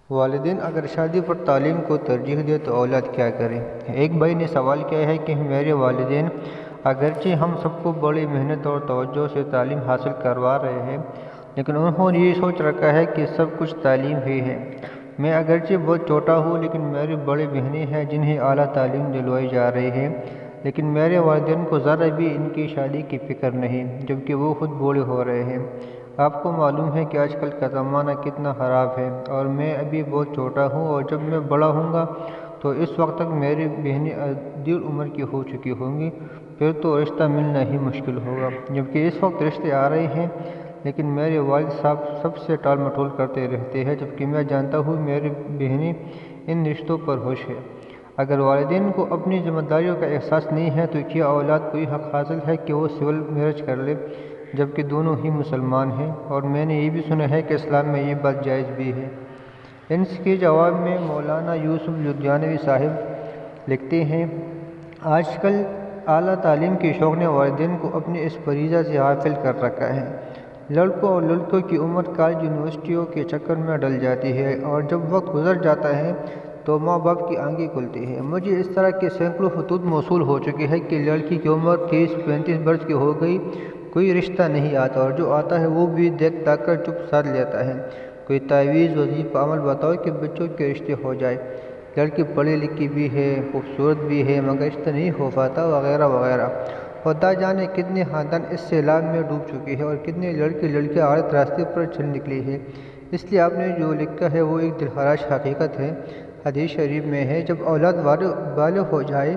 والدین اگر شادی پر تعلیم کو ترجیح دے تو اولاد کیا کریں؟ ایک بھائی نے سوال کیا ہے کہ میرے والدین اگرچہ ہم سب کو بڑی محنت اور توجہ سے تعلیم حاصل کروا رہے ہیں، لیکن انہوں نے یہ سوچ رکھا ہے کہ سب کچھ تعلیم ہی ہے۔ میں اگرچہ بہت چھوٹا ہوں، لیکن میری بڑی بہنیں ہیں جنہیں اعلیٰ تعلیم دلوائی جا رہی ہے، لیکن میرے والدین کو ذرا بھی ان کی شادی کی فکر نہیں، جبکہ وہ خود بوڑھے ہو رہے ہیں۔ آپ کو معلوم ہے کہ آج کل کا زمانہ کتنا خراب ہے، اور میں ابھی بہت چھوٹا ہوں، اور جب میں بڑا ہوں گا تو اس وقت تک میری بہنیں عدیل عمر کی ہو چکی ہوں گی، پھر تو رشتہ ملنا ہی مشکل ہوگا۔ جبکہ اس وقت رشتے آ رہے ہیں، لیکن میرے والد صاحب سب سے ٹال مٹول کرتے رہتے ہیں، جبکہ میں جانتا ہوں میری بہنیں ان رشتوں پر خوش ہے۔ اگر والدین کو اپنی ذمہ داریوں کا احساس نہیں ہے تو کیا اولاد کو یہ حق حاصل ہے کہ وہ سول میرج کر لے، جبکہ دونوں ہی مسلمان ہیں؟ اور میں نے یہ بھی سنا ہے کہ اسلام میں یہ بات جائز بھی ہے۔ ان کے جواب میں مولانا یوسف لدھیانوی صاحب لکھتے ہیں، آج کل اعلیٰ تعلیم کے شوق نے والدین کو اپنے اس فریضہ سے غافل کر رکھا ہے۔ لڑکوں اور لڑکیوں کی عمر کالج یونیورسٹیوں کے چکر میں ڈل جاتی ہے، اور جب وقت گزر جاتا ہے تو ماں باپ کی آنکھیں کھلتی ہیں۔ مجھے اس طرح کے سینکڑوں خطوط موصول ہو چکے ہیں کہ لڑکی کی عمر 30-35 برس کی ہو گئی، کوئی رشتہ نہیں آتا، اور جو آتا ہے وہ بھی دیکھ داکھ کر چپ سادھ لیتا ہے۔ کوئی تعویذ وظیفہ عمل بتاؤ کہ بچوں کے رشتے ہو جائے، لڑکی پڑھی لکھی بھی ہے، خوبصورت بھی ہے، مگر رشتہ نہیں ہو پاتا، وغیرہ وغیرہ۔ خدا جانے کتنے خاندان اس سیلاب میں ڈوب چکے ہیں، اور کتنے لڑکے لڑکیاں غلط راستے پر چل نکلی ہیں۔ اس لیے آپ نے جو لکھا ہے وہ ایک دلخراش حقیقت ہے۔ حدیث شریف میں ہے، جب اولاد بالغ ہو جائے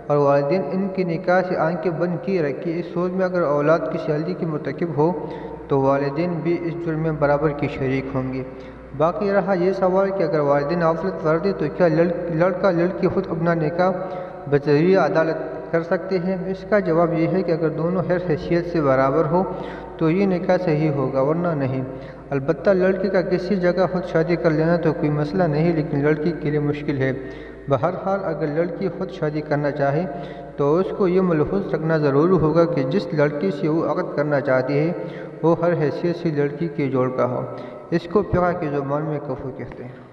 اور والدین ان کے نکاح سے آنکھیں بند کیے رکھے، اس صورت میں اگر اولاد کسی غلطی کی مرتکب ہو تو والدین بھی اس جرم میں برابر کے شریک ہوں گے۔ باقی رہا یہ سوال کہ اگر والدین غفلت ورتے تو کیا لڑکا لڑکی خود اپنا نکاح بذریعہ عدالت کر سکتے ہیں؟ اس کا جواب یہ ہے کہ اگر دونوں ہر حیثیت سے برابر ہو تو یہ نکاح صحیح ہوگا، ورنہ نہیں۔ البتہ لڑکی کا کسی جگہ خود شادی کر لینا تو کوئی مسئلہ نہیں، لیکن لڑکی کے لیے مشکل ہے۔ بہرحال اگر لڑکی خود شادی کرنا چاہے تو اس کو یہ ملحوظ رکھنا ضروری ہوگا کہ جس لڑکی سے وہ عقد کرنا چاہتی ہے وہ ہر حیثیت سے لڑکی کے جوڑ کا ہو۔ اس کو فقہ کی زبان میں کفو کہتے ہیں۔